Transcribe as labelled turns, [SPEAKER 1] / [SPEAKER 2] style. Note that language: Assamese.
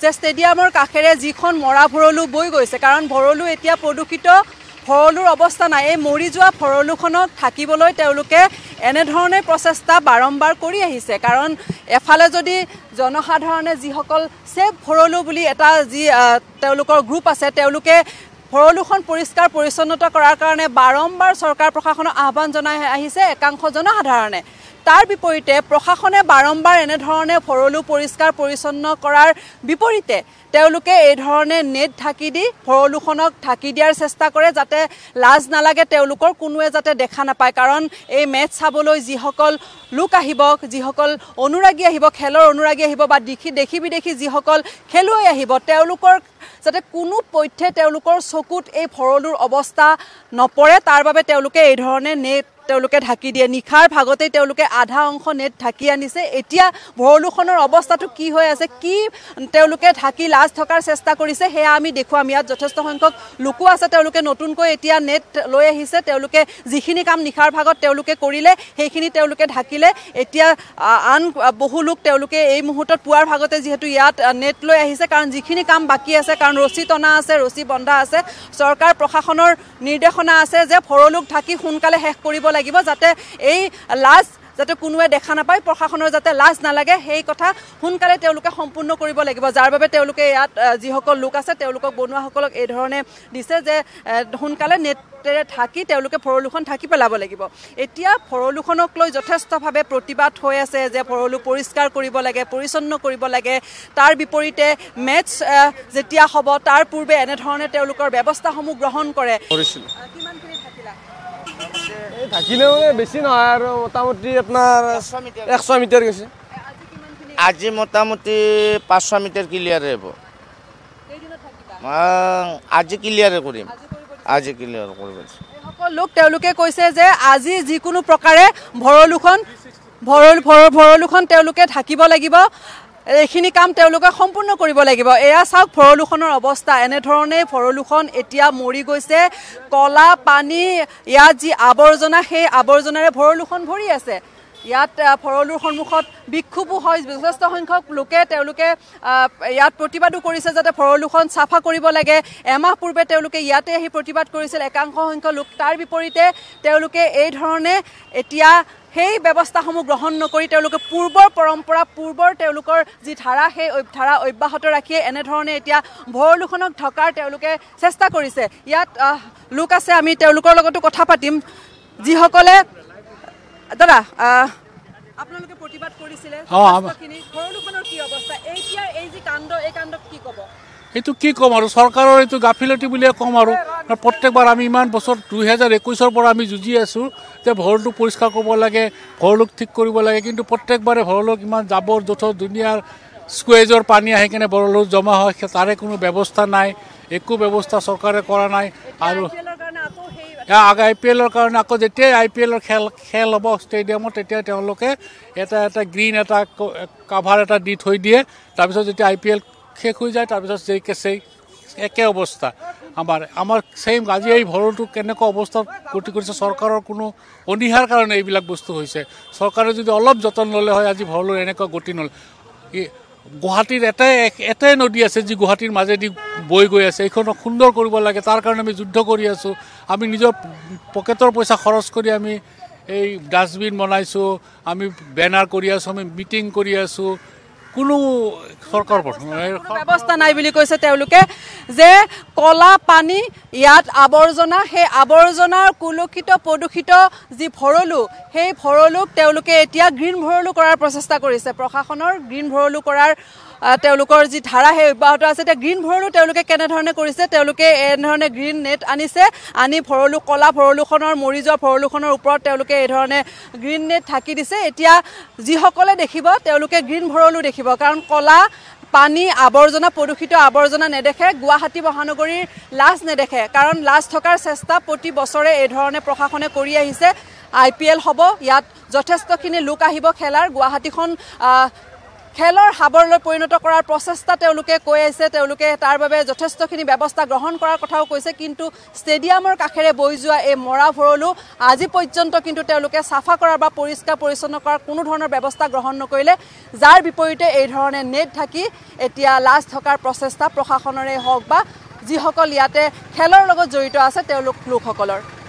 [SPEAKER 1] যে ষ্টেডিয়ামৰ কাষেৰে যিখন মৰা ভৰলু বৈ গৈছে, কাৰণ ভৰলু এতিয়া প্ৰদূষিত, ভৰলুৰ অৱস্থা নাই। এই মৰি যোৱা ভৰলুখনত থাকিবলৈ তেওঁলোকে এনেধৰণে প্ৰচেষ্টা বাৰম্বাৰ কৰি আহিছে। কাৰণ এফালে যদি জনসাধাৰণে যিসকল ছেভ ভৰলু বুলি এটা যি তেওঁলোকৰ গ্ৰুপ আছে, তেওঁলোকে ভৰলুখন পৰিষ্কাৰ পৰিচ্ছন্নতা কৰাৰ কাৰণে বাৰম্বাৰ চৰকাৰ প্ৰশাসনক আহ্বান জনাই আহিছে একাংশ জনসাধাৰণে। তাৰ বিপৰীতে প্ৰশাসনে বাৰম্বাৰ এনেধৰণে ভৰলু পৰিষ্কাৰ পৰিচ্ছন্ন কৰাৰ বিপৰীতে তেওঁলোকে এই ধৰণে নেট ঢাকি দি ভৰলুখনক ঢাকি দিয়াৰ চেষ্টা কৰে, যাতে লাজ নালাগে তেওঁলোকৰ, কোনোৱে যাতে দেখা নাপায়। কাৰণ এই মেচ চাবলৈ যিসকল লোক আহিব, যিসকল অনুৰাগী আহিব, খেলৰ অনুৰাগী আহিব বা দেশী বিদেশী যিসকল খেলুৱৈ আহিব, তেওঁলোকৰ যাতে কোনো পথ্যে তেওঁলোকৰ চকুত এই ভৰলুৰ অৱস্থা নপৰে, তাৰ বাবে তেওঁলোকে এই ধৰণে নেট তেওঁলোকে ঢাকি দিয়ে। নিশাৰ ভাগতেই তেওঁলোকে আধা অংশ নেট ঢাকি আনিছে। এতিয়া ভৰলুখনৰ অৱস্থাটো কি হৈ আছে, কি তেওঁলোকে ঢাকি লাজ থকাৰ চেষ্টা কৰিছে, সেয়া আমি দেখুৱাম। ইয়াত যথেষ্ট সংখ্যক লোকো আছে, তেওঁলোকে নতুনকৈ এতিয়া নেট লৈ আহিছে। তেওঁলোকে যিখিনি কাম নিশাৰ ভাগত তেওঁলোকে কৰিলে সেইখিনি তেওঁলোকে ঢাকিলে। এতিয়া আন বহু লোক তেওঁলোকে এই মুহূৰ্তত পুৱাৰ ভাগতে যিহেতু ইয়াত নেট লৈ আহিছে, কাৰণ যিখিনি কাম বাকী আছে, কাৰণ ৰছী টনা আছে, ৰছী বন্ধা আছে, চৰকাৰ প্ৰশাসনৰ নিৰ্দেশনা আছে যে ভৰলুক ঢাকি সোনকালে শেষ কৰিব লাগিব, যাতে এই লাজ যাতে কোনোৱে দেখা নাপায়, প্ৰশাসনৰ যাতে লাজ নালাগে, সেই কথা সোনকালে তেওঁলোকে সম্পূৰ্ণ কৰিব লাগিব। যাৰ বাবে তেওঁলোকে ইয়াত যিসকল লোক আছে তেওঁলোকক বনুৱাসকলক এই ধৰণে দিছে যে সোনকালে নেটেৰে ঢাকি তেওঁলোকে ভৰলুখন ঢাকি পেলাব লাগিব। এতিয়া ভৰলুখনক লৈ যথেষ্টভাৱে প্ৰতিবাদ হৈ আছে যে ভৰলু পৰিষ্কাৰ কৰিব লাগে, পৰিচ্ছন্ন কৰিব লাগে। তাৰ বিপৰীতে মেচ যেতিয়া হ'ব তাৰ পূৰ্বে এনেধৰণে তেওঁলোকৰ ব্যৱস্থাসমূহ গ্ৰহণ কৰে। কিমানখিনি ঢাকিলা?
[SPEAKER 2] থাকিলে মানে বেছি নহয় আৰু মোটামুটি আপোনাৰ 100 মিটাৰ গৈছে।
[SPEAKER 3] আজি মোটামুটি 500 মিটাৰ ক্লিয়াৰে হ'ব। আজি ক্লিয়াৰে কৰিম, আজি ক্লিয়াৰ কৰিব।
[SPEAKER 1] সকল লোক তেওঁলোকে কৈছে যে আজি যিকোনো প্ৰকাৰে ভৰলুখন তেওঁলোকে ঢাকিব লাগিব, এইখিনি কাম তেওঁলোকে সম্পূৰ্ণ কৰিব লাগিব। এয়া চাওক ভৰলুখনৰ অৱস্থা, এনেধৰণে ভৰলুখন এতিয়া মৰি গৈছে। কলা পানী, ইয়াত যি আৱৰ্জনা, সেই আৱৰ্জনাৰে ভৰলুখন ভৰি আছে। ইয়াত ভৰলুৰ সন্মুখত বিক্ষোভো হয়, যথেষ্ট সংখ্যক লোকে তেওঁলোকে ইয়াত প্ৰতিবাদো কৰিছে যাতে ভৰলুখন চাফা কৰিব লাগে। এমাহ পূৰ্বে তেওঁলোকে ইয়াতে আহি প্ৰতিবাদ কৰিছিল একাংশ সংখ্যক লোক। তাৰ বিপৰীতে তেওঁলোকে এই ধৰণে এতিয়া সেই ব্যৱস্থাসমূহ গ্ৰহণ নকৰি তেওঁলোকে পূৰ্বৰ পৰম্পৰা, পূৰ্বৰ তেওঁলোকৰ যি ধাৰা, সেই ধাৰা অব্যাহত ৰাখিয়ে এনেধৰণে এতিয়া ভৰলুখনক ঢকাৰ তেওঁলোকে চেষ্টা কৰিছে। ইয়াত লোক আছে, আমি তেওঁলোকৰ লগতো কথা পাতিম, যিসকলে দাদা আপোনালোকে প্ৰতিবাদ কৰিছিলে। ভৰলুখনৰ কি অৱস্থা এতিয়া, এই যি কাণ্ড, এই কাণ্ডক কি ক'ব?
[SPEAKER 4] এইটো কি ক'ম আৰু, চৰকাৰৰ এইটো গাফিলতি বুলিয়ে ক'ম আৰু। প্ৰত্যেকবাৰ আমি ইমান বছৰ 2021ৰ পৰা আমি যুঁজি আছোঁ যে ভৰলুটো পৰিষ্কাৰ কৰিব লাগে, ভৰলুক ঠিক কৰিব লাগে, কিন্তু প্ৰত্যেকবাৰে ভৰলুক ইমান জাবৰ জোঁথৰ দুনিয়াৰ স্কুৱেজৰ পানী আহি কেনে ভৰলুত জমা হয়, তাৰে কোনো ব্যৱস্থা নাই, একো ব্যৱস্থা চৰকাৰে কৰা নাই। আৰু IPL কাৰণে আকৌ যেতিয়াই IPL খেল হ'ব ষ্টেডিয়ামত, তেতিয়া তেওঁলোকে এটা গ্ৰীণ এটা কাভাৰ এটা দি থৈ দিয়ে। তাৰপিছত যেতিয়া IPL শেষ হৈ যায় তাৰপিছত যেই কেছেই একে অৱস্থা আমাৰ ছেইম। আজি এই ভৰলুটো কেনেকুৱা অৱস্থাত গতি কৰিছে, চৰকাৰৰ কোনো অনীহাৰ কাৰণে এইবিলাক বস্তু হৈছে। চৰকাৰে যদি অলপ যতন ল'লে হয় আজি ভৰলুৰ এনেকুৱা গতি নলয়। গুৱাহাটীৰ এটাই নদী আছে যি গুৱাহাটীৰ মাজেদি বৈ গৈ আছে, এইখনক সুন্দৰ কৰিব লাগে। তাৰ কাৰণে আমি যুদ্ধ কৰি আছোঁ। আমি নিজৰ পকেটৰ পইচা খৰচ কৰি আমি এই ডাষ্টবিন বনাইছোঁ, আমি বেনাৰ কৰি আছোঁ, আমি মিটিং কৰি আছোঁ, কোনো চৰকাৰৰ
[SPEAKER 1] ব্যৱস্থা নাই বুলি কৈছে তেওঁলোকে। যে কলা পানী, ইয়াত আৱৰ্জনা, সেই আৱৰ্জনাৰ কুলষিত প্ৰদূষিত যি ভৰলু, সেই ভৰলুক তেওঁলোকে এতিয়া গ্ৰীণ ভৰলু কৰাৰ প্ৰচেষ্টা কৰিছে। প্ৰশাসনৰ গ্ৰীণ ভৰলু কৰাৰ তেওঁলোকৰ যি ধাৰা সেই অব্যাহত আছে। এতিয়া গ্ৰীণ ভৰলু তেওঁলোকে কেনেধৰণে কৰিছে, তেওঁলোকে এনেধৰণে গ্ৰীণ নেট আনিছে, আনি ভৰলু, কলা ভৰলুখনৰ, মৰি যোৱা ভৰলুখনৰ ওপৰত তেওঁলোকে এই ধৰণে গ্ৰীণ নেট ঢাকি দিছে। এতিয়া যিসকলে দেখিব তেওঁলোকে গ্ৰীণ ভৰলু দেখিব, কাৰণ কলা পানী, আৱৰ্জনা, প্ৰদূষিত আৱৰ্জনা নেদেখে। গুৱাহাটী মহানগৰীৰ লাজ নেদেখে, কাৰণ লাজ থকাৰ চেষ্টা প্ৰতি বছৰে এই ধৰণে প্ৰশাসনে কৰি আহিছে। IPL হ'ব, ইয়াত যথেষ্টখিনি লোক আহিব খেলাৰ। গুৱাহাটীখন খেলৰ হাবৰলৈ পৰিণত কৰাৰ প্ৰচেষ্টা তেওঁলোকে কৈ আছে তেওঁলোকে তাৰ বাবে যথেষ্টখিনি ব্যৱস্থা গ্ৰহণ কৰাৰ কথাও কৈছে কিন্তু ষ্টেডিয়ামৰ কাষেৰে বৈ যোৱা এই মৰা ভৰলু আজি পৰ্যন্ত কিন্তু তেওঁলোকে চাফা কৰাৰ বা পৰিষ্কাৰ পৰিচ্ছন্ন কৰাৰ কোনো ধৰণৰ ব্যৱস্থা গ্ৰহণ নকৰিলে যাৰ বিপৰীতে এই ধৰণে নেট ঢাকি এতিয়া লাজ থকাৰ প্ৰচেষ্টা প্ৰশাসনৰে হওক বা যিসকল ইয়াতে খেলৰ লগত জড়িত আছে তেওঁলোক লোকসকলৰ